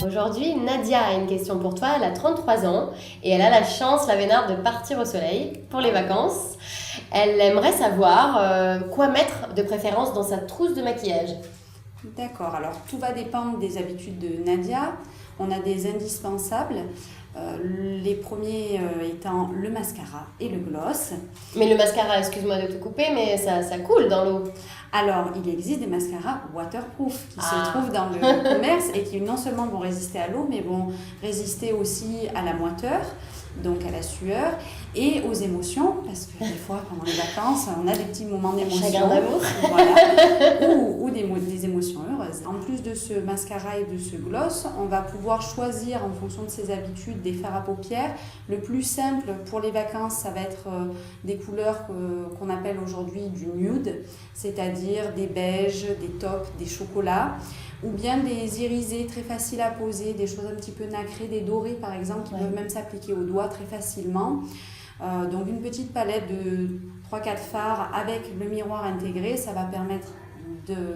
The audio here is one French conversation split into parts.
Aujourd'hui, Nadia a une question pour toi. Elle a 33 ans et elle a la chance, la vénarde, de partir au soleil pour les vacances. Elle aimerait savoir quoi mettre de préférence dans sa trousse de maquillage. D'accord, alors tout va dépendre des habitudes de Nadia. On a des indispensables, les premiers étant le mascara et le gloss. Mais le mascara, excuse-moi de te couper, mais ça coule dans l'eau. Alors, il existe des mascaras waterproof qui se trouvent dans le commerce et qui non seulement vont résister à l'eau, mais vont résister aussi à la moiteur, donc à la sueur et aux émotions, parce que des fois, pendant les vacances, on a des petits moments d'émotion. Chagrin d'amour. Voilà, ou des émotions heureuses. En plus de ce mascara et de ce gloss, on va pouvoir choisir en fonction de ses habitudes des fards à paupières. Le plus simple pour les vacances, ça va être des couleurs qu'on appelle aujourd'hui du nude, c'est-à-dire des beiges, des taupes, des chocolats, ou bien des irisés très faciles à poser, des choses un petit peu nacrées, des dorés par exemple, qui peuvent même s'appliquer aux doigts très facilement. Donc une petite palette de 3-4 fards avec le miroir intégré, ça va permettre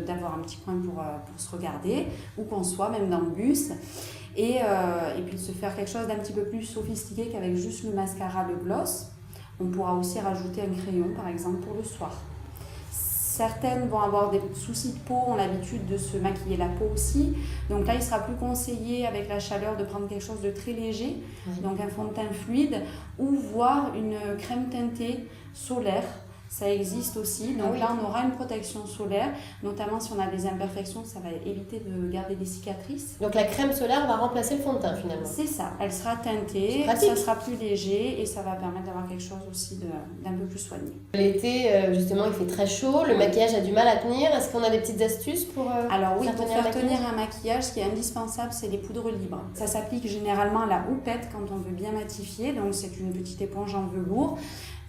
d'avoir un petit coin pour se regarder, où qu'on soit, même dans le bus. Et puis de se faire quelque chose d'un petit peu plus sophistiqué qu'avec juste le mascara, le gloss. On pourra aussi rajouter un crayon par exemple pour le soir. Certaines vont avoir des soucis de peau, ont l'habitude de se maquiller la peau aussi. Donc là, il sera plus conseillé avec la chaleur de prendre quelque chose de très léger, donc un fond de teint fluide, ou voire une crème teintée solaire. Ça existe aussi. Donc là, on aura une protection solaire, notamment si on a des imperfections, ça va éviter de garder des cicatrices. Donc la crème solaire va remplacer le fond de teint finalement. C'est ça. Elle sera teintée, ça sera plus léger et ça va permettre d'avoir quelque chose aussi d'un peu plus soigné. L'été, justement, il fait très chaud, le maquillage a du mal à tenir. Est-ce qu'on a des petites astuces pour Alors oui, pour faire tenir un un maquillage, ce qui est indispensable, c'est les poudres libres. Ça s'applique généralement à la houppette quand on veut bien matifier, donc c'est une petite éponge en velours.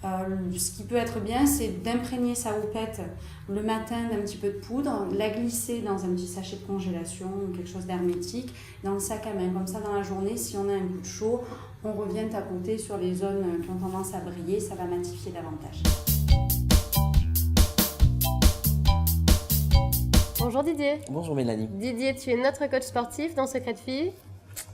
Ce qui peut être bien, c'est d'imprégner sa houppette le matin d'un petit peu de poudre, la glisser dans un petit sachet de congélation ou quelque chose d'hermétique, dans le sac à main. Comme ça, dans la journée, si on a un coup de chaud, on revient tapoter sur les zones qui ont tendance à briller, ça va matifier davantage. Bonjour Didier. Bonjour Mélanie. Didier, tu es notre coach sportif dans Secret de Filles.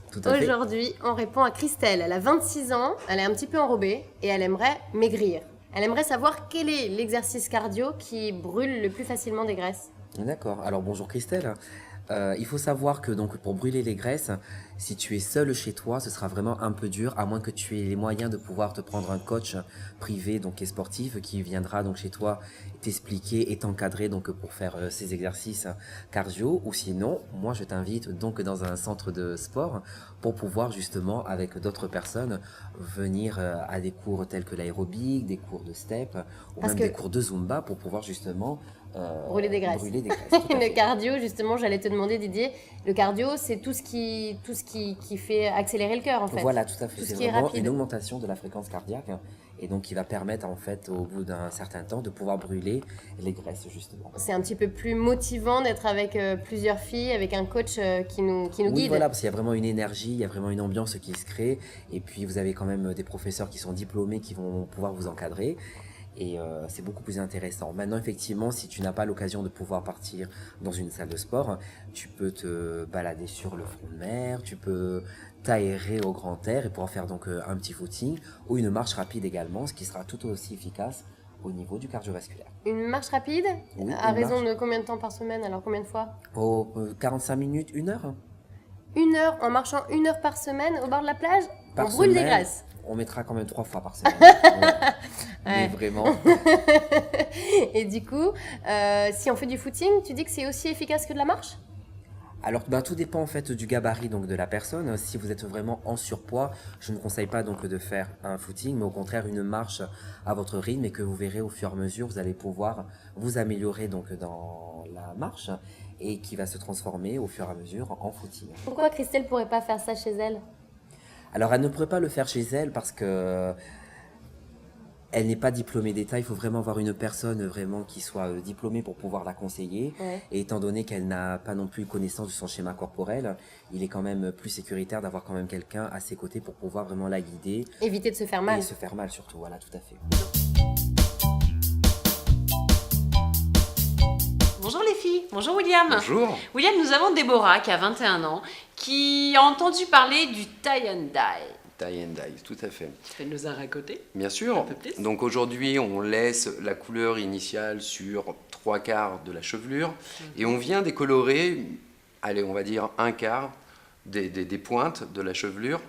Tout à fait. Aujourd'hui, on répond à Christelle. Elle a 26 ans, elle est un petit peu enrobée et elle aimerait maigrir. Elle aimerait savoir quel est l'exercice cardio qui brûle le plus facilement des graisses. D'accord. Alors bonjour Christelle. Il faut savoir que donc pour brûler les graisses, si tu es seul chez toi, ce sera vraiment un peu dur, à moins que tu aies les moyens de pouvoir te prendre un coach privé donc qui est sportif, qui viendra donc chez toi t'expliquer et t'encadrer donc pour faire ces exercices cardio. Ou sinon, moi je t'invite donc dans un centre de sport pour pouvoir justement avec d'autres personnes venir à des cours tels que l'aérobic, des cours de step ou même des cours de zumba pour pouvoir justement brûler des graisses. Le cardio, justement, j'allais te demander, Didier, le cardio, c'est tout ce qui fait accélérer le cœur, en fait. Voilà, tout à fait. C'est vraiment une augmentation de la fréquence cardiaque et donc qui va permettre, en fait, au bout d'un certain temps, de pouvoir brûler les graisses, justement. C'est un petit peu plus motivant d'être avec plusieurs filles, avec un coach qui nous guide. Oui, voilà, parce qu'il y a vraiment une énergie, il y a vraiment une ambiance qui se crée et puis vous avez quand même des professeurs qui sont diplômés qui vont pouvoir vous encadrer. Et c'est beaucoup plus intéressant. Maintenant, effectivement, si tu n'as pas l'occasion de pouvoir partir dans une salle de sport, tu peux te balader sur le front de mer, tu peux t'aérer au grand air et pouvoir faire donc un petit footing ou une marche rapide également, ce qui sera tout aussi efficace au niveau du cardiovasculaire. Une marche rapide? Oui, à raison de combien de temps par semaine? Alors combien de fois? 45 minutes, 1 heure. 1 heure en marchant 1 heure par semaine au bord de la plage? On brûle des graisses. On mettra quand même 3 fois par semaine. Mais vraiment. Et du coup, si on fait du footing, tu dis que c'est aussi efficace que de la marche? Alors, tout dépend en fait du gabarit donc de la personne. Si vous êtes vraiment en surpoids, je ne conseille pas donc de faire un footing, mais au contraire une marche à votre rythme et que vous verrez au fur et à mesure, vous allez pouvoir vous améliorer donc dans la marche et qui va se transformer au fur et à mesure en footing. Pourquoi Christelle ne pourrait pas faire ça chez elle? Alors, elle ne pourrait pas le faire chez elle parce que elle n'est pas diplômée d'État, il faut vraiment avoir une personne vraiment qui soit diplômée pour pouvoir la conseiller. Ouais. Et étant donné qu'elle n'a pas non plus connaissance de son schéma corporel, il est quand même plus sécuritaire d'avoir quand même quelqu'un à ses côtés pour pouvoir vraiment la guider. Éviter de se faire mal. Et se faire mal surtout, voilà, tout à fait. Bonjour les filles, bonjour William. Bonjour. William, nous avons Déborah qui a 21 ans, qui a entendu parler du tie and dye. Tie and dye, tout à fait. Tu peux nous en raconter Bien sûr. un peu plus? Donc aujourd'hui, on laisse la couleur initiale sur 3/4 de la chevelure et on vient décolorer, allez, on va dire 1/4 des pointes de la chevelure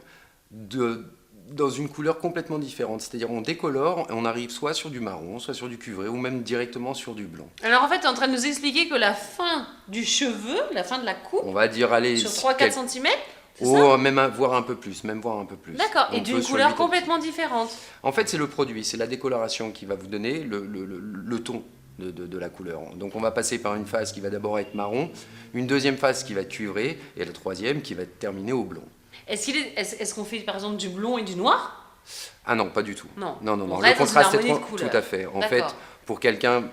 dans une couleur complètement différente. C'est-à-dire on décolore et on arrive soit sur du marron, soit sur du cuivré ou même directement sur du blanc. Alors en fait, tu es en train de nous expliquer que la fin du cheveu, la fin de la coupe, On va dire, allez, sur 3-4 cm, c'est ça? oh, même voire un peu plus, D'accord, et On d'une peut sur couleur 8 complètement différente. En fait, c'est le produit, c'est la décoloration qui va vous donner le ton de la couleur. Donc on va passer par une phase qui va d'abord être marron, une deuxième phase qui va être cuivrée, et la troisième qui va être terminée au blond. Est-ce qu'on fait par exemple du blond et du noir? Ah non, pas du tout. Non. Non. On Le reste dans une contraste est harmonie trop... de couleurs. Tout à fait. En fait, D'accord. pour quelqu'un,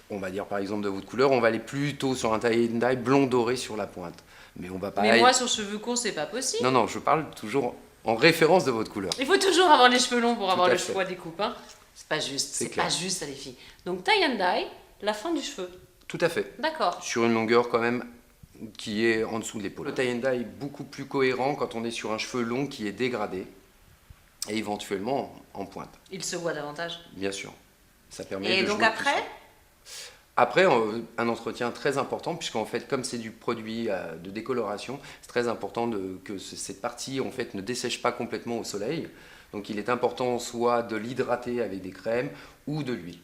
on va dire par exemple de votre couleur, on va aller plutôt sur un tie and dye blond doré sur la pointe. Mais on va pas... Mais moi, sur cheveux courts, c'est pas possible. Non, je parle toujours en référence de votre couleur. Il faut toujours avoir les cheveux longs pour avoir à le fait. choix des coupes. Hein. C'est pas juste, C'est c'est clair. pas juste ça les filles. Donc tie and dye, la fin du cheveu. Tout à fait. D'accord. Sur une longueur quand même qui est en dessous de l'épaule. Le tie and dye est beaucoup plus cohérent quand on est sur un cheveu long qui est dégradé et éventuellement en pointe, Il se voit davantage. bien sûr. Ça permet Et de donc jouer après, plus. Après, un entretien très important, puisqu'en fait, comme c'est du produit de décoloration, c'est très important que cette partie en fait, ne dessèche pas complètement au soleil. Donc il est important soit de l'hydrater avec des crèmes ou de l'huile.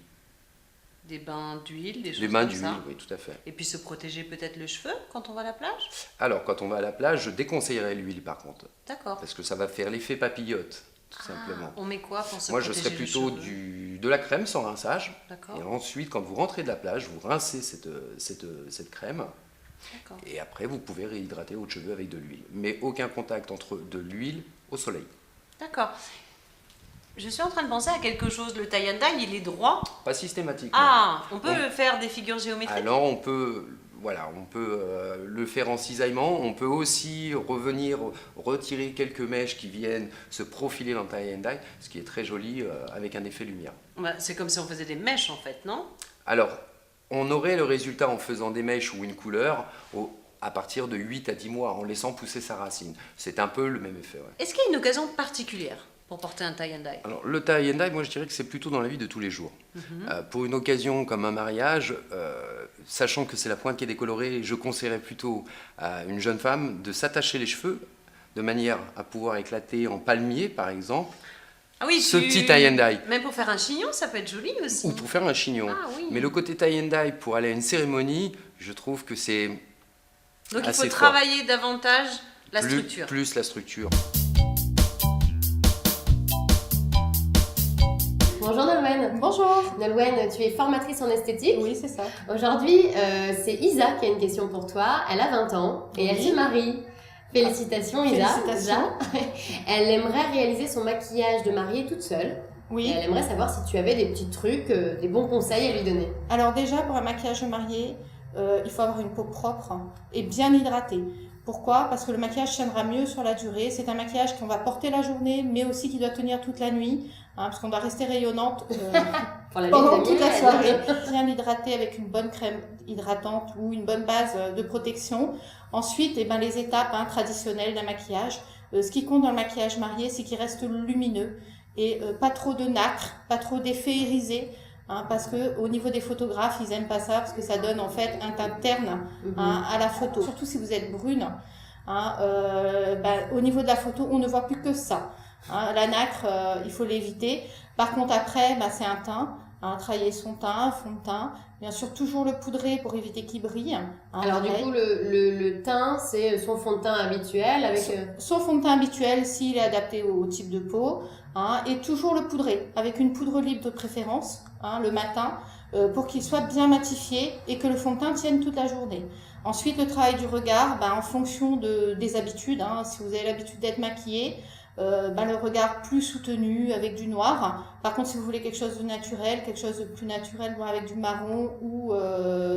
des bains d'huile, des choses Des bains comme d'huile, ça. oui, tout à fait. Et puis se protéger peut-être le cheveu quand on va à la plage. Alors, quand on va à la plage, je déconseillerais l'huile par contre, D'accord. parce que ça va faire l'effet papillote, tout simplement. On met quoi pour se Moi, je protéger serais le plutôt cheveu de la crème sans rinçage. D'accord. Et ensuite, quand vous rentrez de la plage, vous rincez cette crème. D'accord. Et après, vous pouvez réhydrater votre cheveu avec de l'huile. Mais aucun contact entre de l'huile au soleil. D'accord. Je suis en train de penser à quelque chose. Le tie and dye, il est droit. Pas systématiquement. Ah, on peut faire des figures géométriques. Alors, on peut le faire en cisaillement. On peut aussi revenir retirer quelques mèches qui viennent se profiler dans le tie and dye, ce qui est très joli avec un effet lumière. Bah, c'est comme si on faisait des mèches en fait, non? Alors, on aurait le résultat en faisant des mèches ou une couleur à partir de 8 à 10 mois, en laissant pousser sa racine. C'est un peu le même effet. Ouais. Est-ce qu'il y a une occasion particulière pour porter un tie and dye? Alors, le tie and dye, moi je dirais que c'est plutôt dans la vie de tous les jours. Pour une occasion comme un mariage, sachant que c'est la pointe qui est décolorée, je conseillerais plutôt à une jeune femme de s'attacher les cheveux de manière à pouvoir éclater en palmier, par exemple, Ah oui, ce petit tie and dye. Même pour faire un chignon, ça peut être joli aussi. Ou pour faire un chignon. Ah oui. Mais le côté tie and dye pour aller à une cérémonie, je trouve que c'est Donc il assez faut fort. travailler davantage la structure. Plus la structure. Bonjour Nolwenn. Bonjour. Nolwenn, tu es formatrice en esthétique. Oui, c'est ça. Aujourd'hui, c'est Isa qui a une question pour toi. Elle a 20 ans et elle Oui. se marie. Félicitations Isa. Félicitations. Déjà. Elle aimerait réaliser son maquillage de mariée toute seule. Et Oui. elle aimerait savoir si tu avais des petits trucs, des bons conseils à lui donner. Alors déjà, pour un maquillage de mariée, il faut avoir une peau propre et bien hydratée. Pourquoi? Parce que le maquillage tiendra mieux sur la durée. C'est un maquillage qu'on va porter la journée, mais aussi qui doit tenir toute la nuit, parce qu'on doit rester rayonnante Pour la pendant lune de toute la miel. soirée. Bien hydratée avec une bonne crème hydratante ou une bonne base de protection. Ensuite, les étapes traditionnelles d'un maquillage. Ce qui compte dans le maquillage marié, c'est qu'il reste lumineux et pas trop de nacre, pas trop d'effets irisés. Parce que au niveau des photographes, ils aiment pas ça parce que ça donne en fait un teint terne à la photo. Surtout si vous êtes brune, au niveau de la photo, on ne voit plus que ça. La nacre, il faut l'éviter. Par contre, après, c'est un teint. Travailler son teint, fond de teint. Bien sûr, toujours le poudrer pour éviter qu'il brille. Alors du pareil. coup, le teint, c'est son fond de teint habituel avec... Son fond de teint habituel, s'il est adapté au type de peau, et toujours le poudrer, avec une poudre libre de préférence, le matin, pour qu'il soit bien matifié et que le fond de teint tienne toute la journée. Ensuite, le travail du regard, en fonction des habitudes, si vous avez l'habitude d'être maquillé, le regard plus soutenu avec du noir. Par contre, si vous voulez quelque chose de naturel, quelque chose de plus naturel, avec du marron ou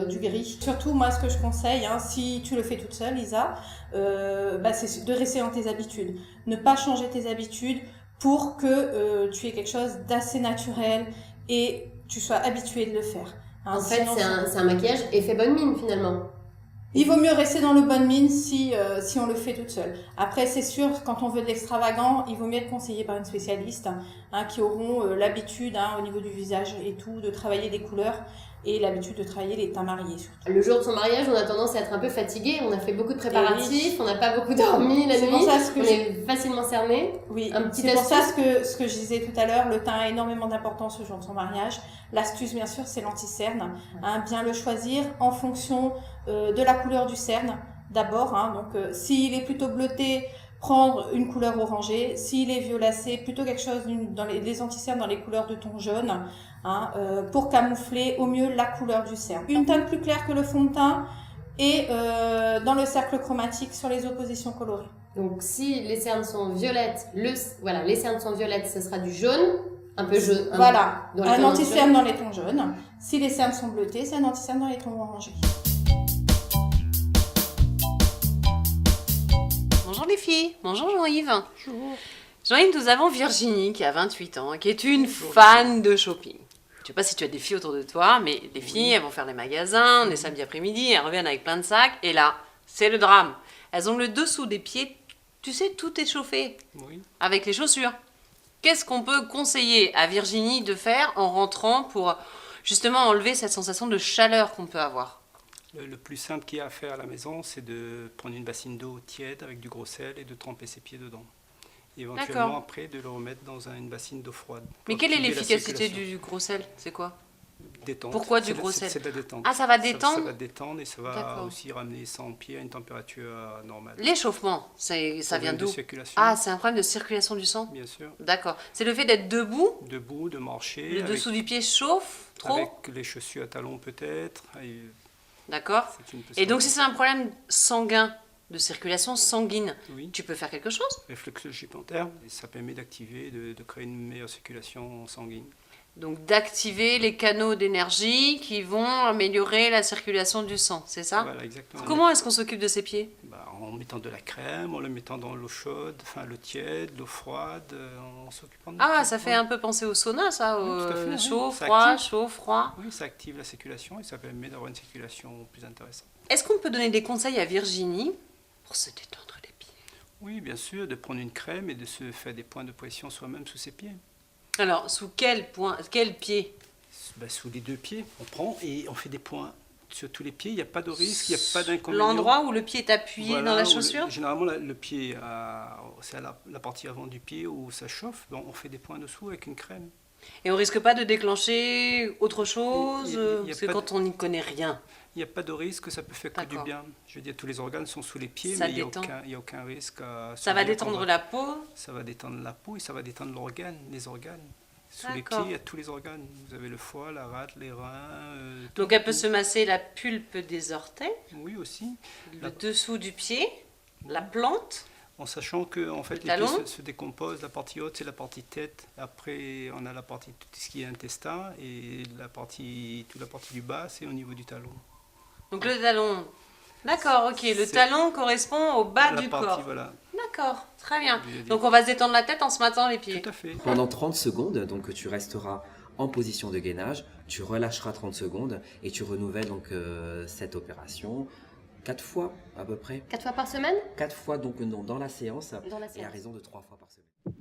du gris. Surtout, moi, ce que je conseille, si tu le fais toute seule, Isa, c'est de rester dans tes habitudes. Ne pas changer tes habitudes pour que tu aies quelque chose d'assez naturel et tu sois habitué de le faire. En fait, Sinon, c'est un maquillage effet bonne mine finalement. Il vaut mieux rester dans le bonne mine si on le fait toute seule. Après, c'est sûr, quand on veut de l'extravagant, il vaut mieux être conseillé par une spécialiste qui auront l'habitude au niveau du visage et tout, de travailler des couleurs et l'habitude de travailler les teints mariés surtout. Le jour de son mariage, on a tendance à être un peu fatigué, on a fait beaucoup de préparatifs, on n'a pas beaucoup dormi la C'est nuit, pour ça on est facilement cerné. Oui, Un petit c'est pour ça astuce. ce que je disais tout à l'heure, le teint a énormément d'importance le jour de son mariage. L'astuce, bien sûr, c'est l'anti-cerne. Bien le choisir en fonction de la couleur du cerne d'abord. Donc, s'il est plutôt bleuté, prendre une couleur orangée. S'il est violacé, plutôt quelque chose dans les anti-cernes dans les couleurs de ton jaune, pour camoufler au mieux la couleur du cerne. Une teinte plus claire que le fond de teint et dans le cercle chromatique sur les oppositions colorées. Donc si les cernes sont violettes, les cernes sont violettes, ce sera du jaune, un peu jaune. Voilà, dans les un tons anti-cerne jaunes. dans les tons jaunes. Si les cernes sont bleutées, c'est un anti-cerne dans les tons orangés. Bonjour les filles, bonjour Jean-Yves. Bonjour. Jean-Yves, nous avons Virginie qui a 28 ans, qui est une fan de shopping. Je sais pas si tu as des filles autour de toi, mais les filles, elles vont faire les magasins, les samedis après-midi, elles reviennent avec plein de sacs, et là, c'est le drame. Elles ont le dessous des pieds, tu sais, tout échauffé, avec les chaussures. Qu'est-ce qu'on peut conseiller à Virginie de faire en rentrant pour justement enlever cette sensation de chaleur qu'on peut avoir ? Le plus simple qu'il y a à faire à la maison, c'est de prendre une bassine d'eau tiède avec du gros sel et de tremper ses pieds dedans. Et éventuellement, D'accord. après, de le remettre dans une bassine d'eau froide. Mais pour quelle est activer la l'efficacité circulation. du gros sel ? C'est quoi ? Détente. Pourquoi du C'est gros sel ? C'est de la détente. Ah, ça va détendre ? Ça va détendre et ça va D'accord. aussi ramener son pied à une température normale. L'échauffement, ça vient Problème de d'où ? circulation, Ah, c'est un problème de circulation du sang ? bien sûr. D'accord. C'est le fait d'être debout, Debout, de marcher. le dessous du pied chauffe trop ? avec les chaussures à talons peut-être. Et D'accord. c'est une Et donc si possibilité. c'est un problème sanguin, de circulation sanguine, Oui. tu peux faire quelque chose ? Réflexologie plantaire, et ça permet d'activer, de créer une meilleure circulation sanguine. Donc d'activer les canaux d'énergie qui vont améliorer la circulation du sang, c'est ça ? Voilà, exactement. Comment est-ce qu'on s'occupe de ses pieds ? En mettant de la crème, en le mettant dans l'eau chaude, enfin l'eau tiède, l'eau froide, en s'occupant de Ah, notre ça pied. fait un peu penser au sauna, ça, Oui, tout à fait, oui. chaud, Ça froid, active. chaud, froid. Oui, ça active la circulation et ça permet d'avoir une circulation plus intéressante. Est-ce qu'on peut donner des conseils à Virginie pour se détendre les pieds ? Oui, bien sûr, de prendre une crème et de se faire des points de pression soi-même sous ses pieds. Alors, sous quel pied ? Sous les deux pieds, on prend et on fait des points sur tous les pieds. Il n'y a pas de risque, il n'y a pas d'inconvénient. L'endroit où le pied est appuyé Voilà, dans la où chaussure ? généralement, le pied, c'est à la partie avant du pied où ça chauffe. Donc, on fait des points dessous avec une crème. Et on risque pas de déclencher autre chose Il y a parce que pas quand on n'y connaît rien. Il n'y a pas de risque, ça peut faire que du D'accord. bien. Je veux dire, tous les organes sont sous les pieds, Ça mais il détend. n'y a aucun risque. Ça va détendre la peau. Ça va détendre la peau et ça va détendre les organes. Sous les D'accord. pieds, il y a tous les organes. Vous avez le foie, la rate, les reins. Donc elle peut se masser la pulpe des orteils, Oui, aussi. le dessous du pied, la plante. En sachant que en fait, Le les talon. pieds se décomposent. La partie haute, c'est la partie tête. Après, on a la partie, tout ce qui est intestin. Et toute la partie du bas, c'est au niveau du talon. Donc le talon. D'accord, ok. Le C'est- talon correspond au bas la du partie, corps. voilà. D'accord, très bien. Je veux dire. Donc on va se détendre la tête en se matant les pieds. Tout à fait. Pendant 30 secondes, donc tu resteras en position de gainage, tu relâcheras 30 secondes et tu renouvelles donc cette opération 4 fois à peu près. 4 fois par semaine 4 fois donc dans la séance dans la et à séance. raison de 3 fois par semaine.